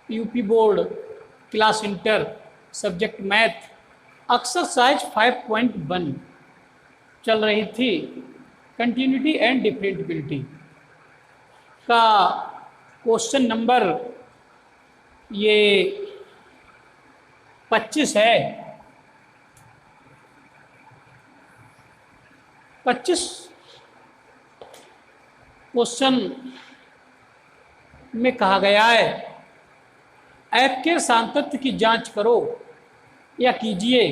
UP board class inter subject math exercise 5.1 चल रही थी, कंटिन्यूटी एंड डिफरेंटिबिलिटी का क्वेश्चन नंबर ये 25 है। 25 क्वेश्चन में कहा गया है एफ के सातत्य की जांच करो या कीजिए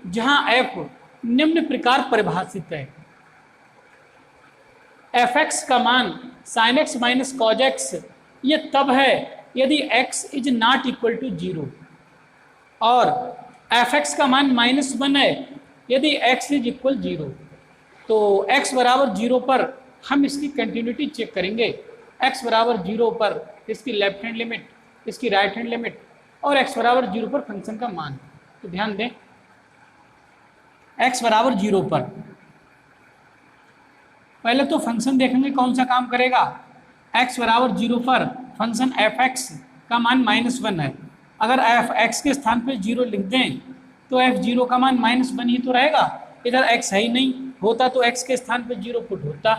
जहां एफ निम्न प्रकार परिभाषित है। एफ एक्स का मान sine X minus cos X ये तब है यदि X is not equal to 0 और एफ एक्स का मान -1 है यदि एक्स इज इक्वल 0। तो एक्स बराबर 0 पर हम इसकी कंटिन्यूटी चेक करेंगे। एक्स बराबर 0 पर इसकी लेफ्ट हैंड लिमिट, इसकी राइट हैंड लिमिट और एक्स बराबर 0 पर फंक्शन का मान। तो ध्यान दें, एक्स बराबर 0 पर पहले तो फंक्शन देखेंगे कौन सा काम करेगा। एक्स बराबर 0 पर फंक्शन एफ एक्स का मान -1 है। अगर एफ एक्स के स्थान पर 0 लिख दें तो एफ 0 का मान -1 ही तो रहेगा। इधर एक्स है ही नहीं, होता तो एक्स के स्थान पर 0 पुट होता,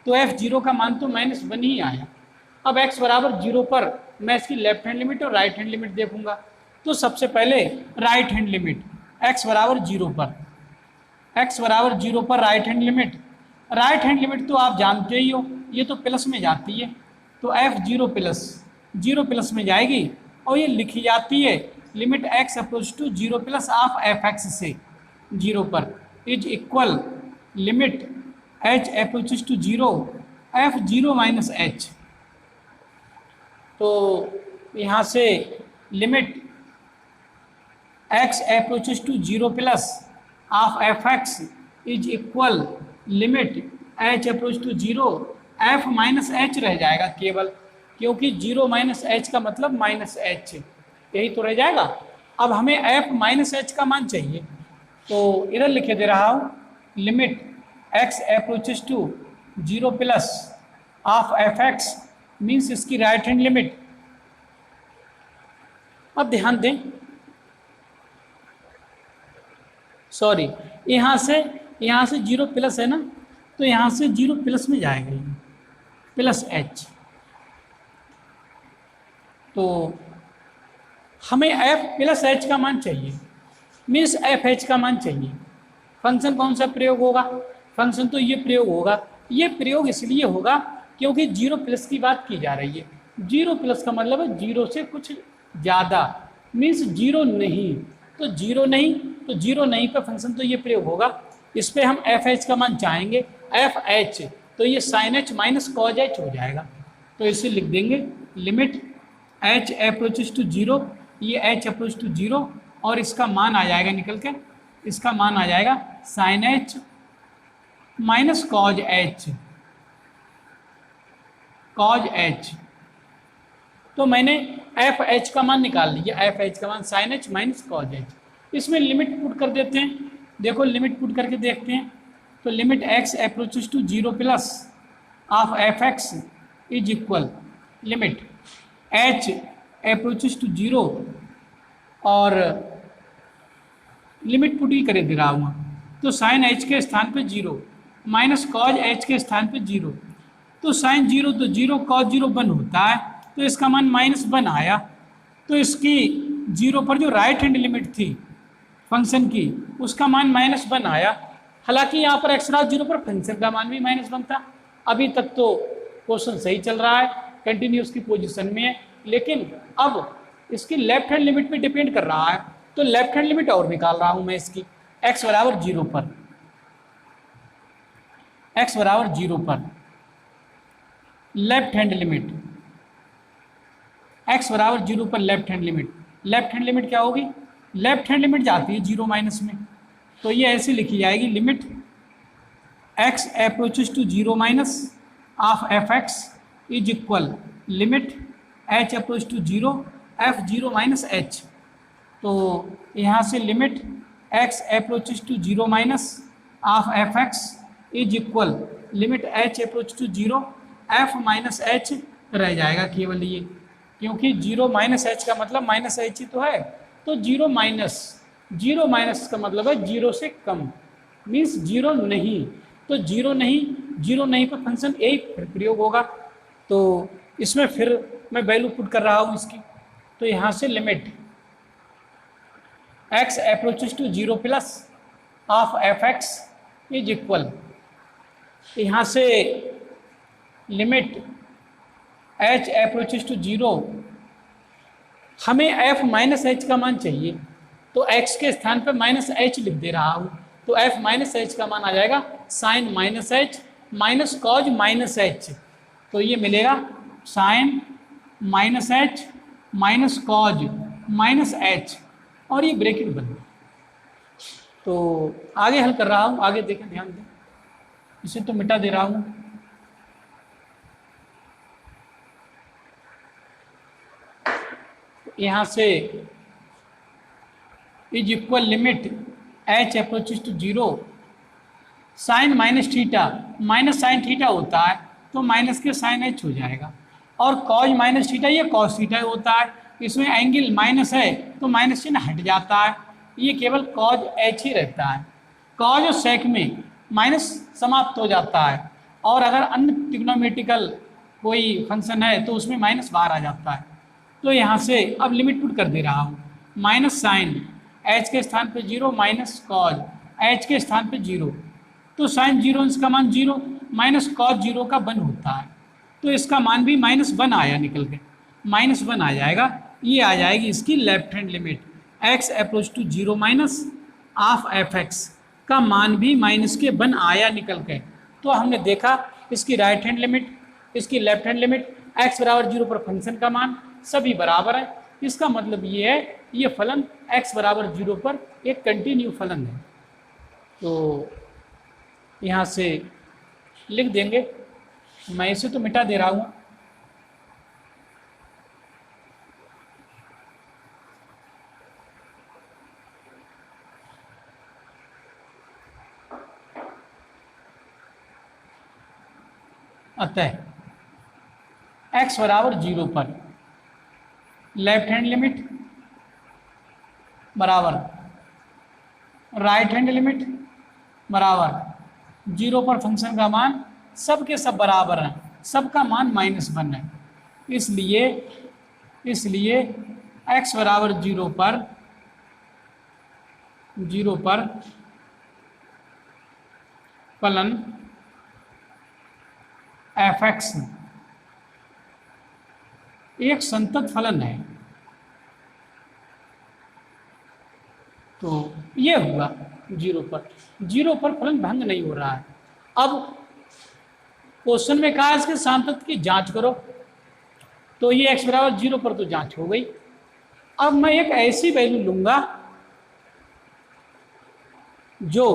तो एफ 0 का मान तो -1 ही आया। अब एक्स बराबर 0 पर मैं इसकी लेफ्ट हैंड लिमिट और राइट हैंड लिमिट देखूंगा। तो सबसे पहले राइट हैंड लिमिट एक्स बराबर 0 पर, एक्स बराबर 0 पर right hand limit, right hand limit तो आप जानते ही हो, ये तो प्लस में जाती है। तो एफ 0 प्लस में जाएगी और ये लिखी जाती है limit X approach to 0 plus of F X से 0 पर is equal limit H approaches to 0 F 0 minus H. तो यहाँ से limit X approaches to 0 plus of F X is equal limit H approach to 0 F minus H रह जाएगा केवल, क्योंकि 0 minus H का मतलब माइनस एच, यही तो रह जाएगा। अब हमें एफ माइनस एच का मान चाहिए, तो इधर लिखे दे रहा हूँ limit X approaches to 0 plus of F X means इसकी राइट हैंड लिमिट। अब ध्यान दें, सॉरी यहाँ से 0 प्लस है ना, तो यहाँ से 0 प्लस में जाएगा ये प्लस एच। तो हमें एफ प्लस एच का मान चाहिए, मीन्स एफ एच का मान चाहिए। फंक्शन कौन सा प्रयोग होगा? फंक्शन तो ये प्रयोग होगा। ये प्रयोग इसलिए होगा क्योंकि 0 प्लस की बात की जा रही है। 0 प्लस का मतलब है 0 से कुछ ज़्यादा, मीन्स 0 नहीं। तो 0 नहीं, तो 0 नहीं पर फंक्शन तो ये प्रयोग होगा। इस पर हम एफ एच का मान चाहेंगे, एफ एच, तो ये sine H minus cos H हो जाएगा। तो इसे लिख देंगे लिमिट एच अप्रोचेस टू 0, ये एच अप्रोच टू 0 और इसका मान आ जाएगा निकल के, इसका मान आ जाएगा sine H minus cos H, cos H. तो मैंने एफ एच का मान निकाल लिया, एफ एच का मान sine H minus cos H. इसमें लिमिट पुट कर देते हैं, देखो लिमिट पुट करके देखते हैं। तो limit X approaches to 0 plus of F X is equal limit H approaches to 0 और लिमिट पुट ही करे दे रहा हूँ। तो साइन एच के स्थान पे 0 माइनस कॉज एच के स्थान पे 0, तो साइन 0 तो 0, कॉज 0 1 होता है, तो इसका मान -1 आया। तो इसकी 0 पर जो राइट हैंड लिमिट थी फंक्शन की, उसका मान -1 आया। हालांकि यहाँ पर एक्स बराबर 0 पर फंक्शन का मान भी -1 था। अभी तक तो क्वेश्चन सही चल रहा है, कंटिन्यूस की पोजीशन में है, लेकिन अब इसकी लेफ्ट हैंड लिमिट पे डिपेंड कर रहा है। तो लेफ्ट हैंड लिमिट और निकाल रहा हूँ मैं इसकी, एक्स बराबर 0 पर, एक्स बराबर 0 पर लेफ्ट हैंड लिमिट, एक्स बराबर 0 पर left hand limit. Left hand limit क्या होगी? लेफ्ट हैंड लिमिट जाती है 0 माइनस में, तो ये ऐसे लिखी जाएगी limit X approaches to 0 minus of F X is equal limit H approach to 0 F 0 minus H. तो यहाँ से limit X approaches to 0 minus of F X is equal limit H approach to 0 F minus H रह जाएगा केवल ये। क्योंकि 0 minus H का मतलब माइनस एच ही तो है, तो 0 माइनस का मतलब है 0 से कम, मीन्स 0 नहीं, तो 0 नहीं पर फंक्शन ए फिर प्रयोग होगा। तो इसमें फिर मैं वैल्यू पुट कर रहा हूँ इसकी, तो यहाँ से limit x approaches to 0 plus of F X is equal, यहाँ से लिमिट h अप्रोचेस टू 0, हमें f माइनस एच का मान चाहिए, तो x के स्थान पर माइनस एच लिख दे रहा हूँ, तो f माइनस एच का मान आ जाएगा sine minus H minus cos minus H, तो ये मिलेगा sine minus H minus cos minus H, और ये ब्रैकेट बन गया। तो आगे हल कर रहा हूँ, आगे देखें, ध्यान दें, इसे तो मिटा दे रहा हूँ। यहाँ से is equal limit h approaches to 0 sine minus theta, minus sine theta होता है तो माइनस के साइन h हो जाएगा, और कॉज माइनस थीटा ये कॉस थीटा होता है, इसमें एंगल माइनस है तो माइनस चिन्ह हट जाता है, ये केवल कॉज h ही रहता है। कॉज और सेक में माइनस समाप्त हो जाता है, और अगर अन्य ट्रिग्नोमेट्रिकल कोई फंक्शन है तो उसमें माइनस बाहर आ जाता है। तो यहाँ से अब लिमिट पुट कर दे रहा हूँ, माइनस साइन h के स्थान पे 0 माइनस कॉज h के स्थान पे 0, तो साइन 0 इसका मान 0 माइनस कॉज 0 का 1 होता है, तो इसका मान भी -1 आया निकल के, -1 आ जाएगा। ये आ जाएगी इसकी left hand limit, x approach to 0 minus of F X का मान भी -1 आया निकल के। तो हमने देखा इसकी राइट हैंड लिमिट, इसकी लेफ्ट हैंड लिमिट, x बराबर 0 पर फंक्शन का मान सभी बराबर है, इसका मतलब ये है ये फलन x बराबर 0 पर एक कंटिन्यू फलन है। तो यहाँ से लिख देंगे, मैं इसे तो मिटा दे रहा हूँ, अतः x बराबर 0 पर लेफ्ट हैंड लिमिट बराबर राइट हैंड लिमिट बराबर 0 पर फंक्शन का मान सब के सब बराबर हैं, सबका मान -1 है, इसलिए x बराबर 0 पर फलन एफ एक्स एक संतत फलन है। तो ये हुआ 0 पर फलन भंग नहीं हो रहा है। अब क्वेश्चन में कहा इसके सांतत की जांच करो, तो ये x बराबर 0 पर तो जांच हो गई। अब मैं एक ऐसी वैल्यू लूंगा जो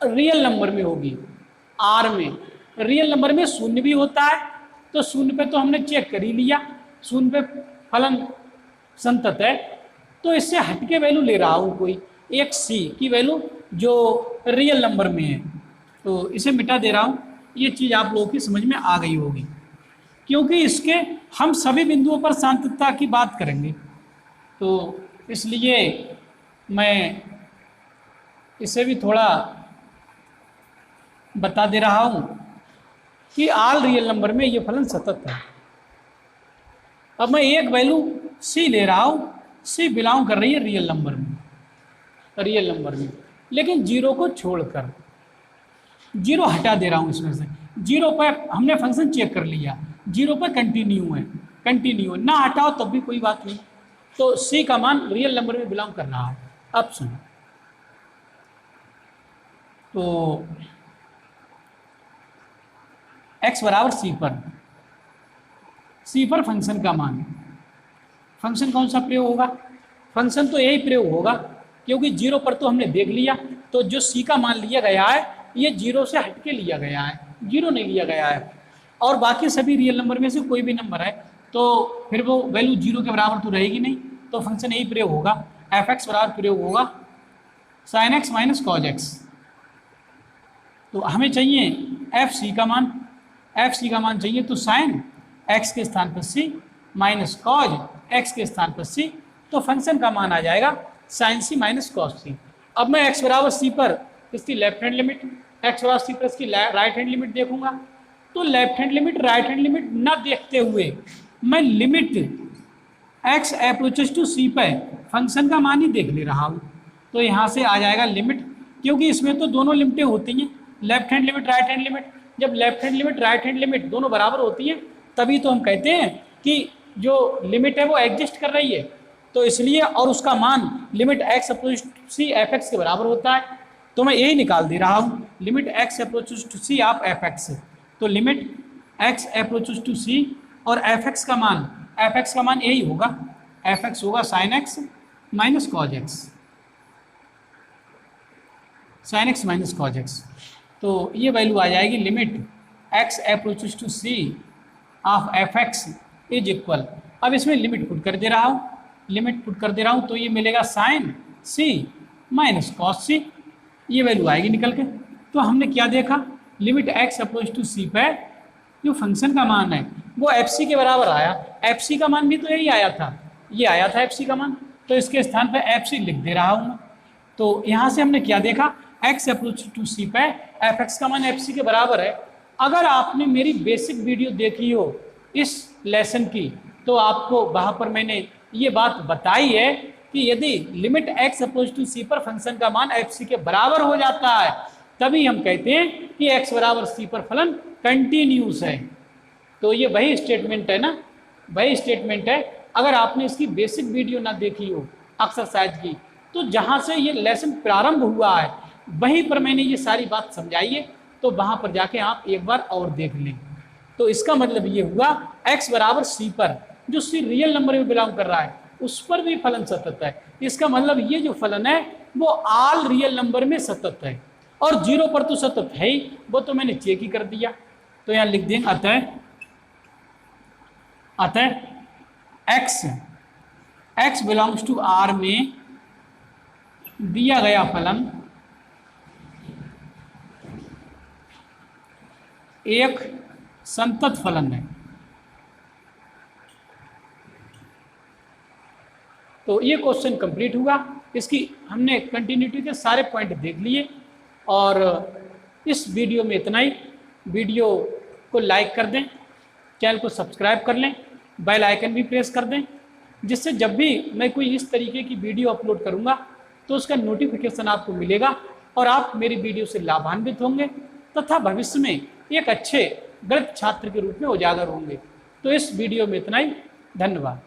रियल नंबर में होगी, आर में। रियल नंबर में शून्य भी होता है, तो शून्य पे तो हमने चेक कर ही लिया, शून्य पे फलन संतत है, तो इससे हटके वैल्यू ले रहा हूँ कोई एक सी की वैल्यू जो रियल नंबर में है, तो इसे मिटा दे रहा हूँ। ये चीज़ आप लोगों की समझ में आ गई होगी, क्योंकि इसके हम सभी बिंदुओं पर सांततता की बात करेंगे, तो इसलिए मैं इसे भी थोड़ा बता दे रहा हूँ कि ऑल रियल नंबर में ये फलन सतत है। अब मैं एक वैल्यू सी ले रहा हूँ, सी बिलोंग कर रही है रियल नंबर में, लेकिन 0 को छोड़कर 0 हटा दे रहा हूँ इसमें से। 0 पर हमने फंक्शन चेक कर लिया, 0 पर कंटिन्यू है, ना हटाओ तब भी कोई बात नहीं, तो सी का मान रियल नंबर में बिलोंग कर रहा है। अब सुनो, तो x बराबर सी पर फंक्शन का मान, फंक्शन कौन सा प्रयोग होगा? फंक्शन तो यही प्रयोग होगा, क्योंकि 0 पर तो हमने देख लिया, तो जो सी का मान लिया गया है ये 0 से हटके लिया गया है, 0 नहीं लिया गया है, और बाकी सभी रियल नंबर में से कोई भी नंबर है तो फिर वो वैल्यू 0 के बराबर तो रहेगी नहीं, तो फंक्शन यही प्रयोग होगा, एफ एक्स बराबर प्रयोग होगा sine X minus cos X. तो हमें चाहिए एफ सी का मान, एफ सी का मान चाहिए तो साइन एक्स के स्थान पर सी माइनस कॉज एक्स के स्थान पर सी, तो फंक्शन का मान आ जाएगा साइन सी माइनस कॉस सी। अब मैं एक्स बराबर सी पर इसकी लेफ्ट हैंड लिमिट, एक्स बराबर सी पर इसकी राइट हैंड लिमिट देखूंगा, तो left hand limit right hand limit ना देखते हुए मैं लिमिट एक्स अप्रोचेस टू सी पर फंक्शन का मान ही देख ले रहा हूँ। तो यहाँ से आ जाएगा लिमिट, क्योंकि इसमें तो दोनों लिमिटें होती हैं, left hand limit right hand limit. जब left hand limit right hand limit दोनों बराबर होती हैं तभी तो हम कहते हैं कि जो लिमिट है वो एग्जिस्ट कर रही है। तो इसलिए और उसका मान limit X approaches to C F X के बराबर होता है, तो मैं यही निकाल दे रहा हूँ limit X approaches to C of F X. तो limit X approaches to C और एफ एक्स का मान यही होगा, एफ एक्स होगा sine X minus cos X, sine X minus cos X. तो ये वैल्यू आ जाएगी limit X approaches to C of F X is equal, अब इसमें लिमिट पुट कर दे रहा हूँ, लिमिट पुट कर दे रहा हूँ तो ये मिलेगा साइन सी माइनस कॉस सी, ये वैल्यू आएगी निकल के। तो हमने क्या देखा, लिमिट एक्स अप्रोच टू सी पे जो फंक्शन का मान है वो एफ सी के बराबर आया, एफ सी का मान भी तो यही आया था, ये आया था एफ सी का मान, तो इसके स्थान पे एफ सी लिख दे रहा हूँ मैं। तो यहाँ से हमने क्या देखा, एक्स अप्रोच टू सी पे एफ एक्स का मान एफ सी के बराबर है। अगर आपने मेरी बेसिक वीडियो देखी हो इस लेसन की तो आपको वहाँ पर मैंने ये बात बताई है कि यदि लिमिट एक्स अप्रोच टू सी पर फंक्शन का मान एफ सी के बराबर हो जाता है तभी हम कहते हैं कि एक्स बराबर सी पर फलन कंटिन्यूस है। तो ये वही स्टेटमेंट है ना, वही स्टेटमेंट है। अगर आपने इसकी बेसिक वीडियो ना देखी हो एक्सरसाइज की, तो जहाँ से ये लेसन प्रारंभ हुआ है वहीं पर मैंने ये सारी बात समझाई है, तो वहाँ पर जाके आप एक बार और देख लें। तो इसका मतलब ये हुआ x बराबर सी पर, जो सी रियल नंबर में बिलोंग कर रहा है उस पर भी फलन सतत है। इसका मतलब ये जो फलन है वो ऑल रियल नंबर में सतत है, और जीरो पर तो सतत है ही, वो तो मैंने चेक ही कर दिया। तो यहाँ लिख देंगे अतः x बिलोंग्स टू R में दिया गया फलन एक संतत फलन है। तो ये क्वेश्चन कंप्लीट हुआ, इसकी हमने कंटिन्यूटी के सारे पॉइंट देख लिए, और इस वीडियो में इतना ही। वीडियो को लाइक कर दें, चैनल को सब्सक्राइब कर लें, बेल आइकन भी प्रेस कर दें, जिससे जब भी मैं कोई इस तरीके की वीडियो अपलोड करूंगा तो उसका नोटिफिकेशन आपको मिलेगा और आप मेरी वीडियो से लाभान्वित होंगे तथा भविष्य में एक अच्छे गणित छात्र के रूप में उजागर होंगे। तो इस वीडियो में इतना ही, धन्यवाद।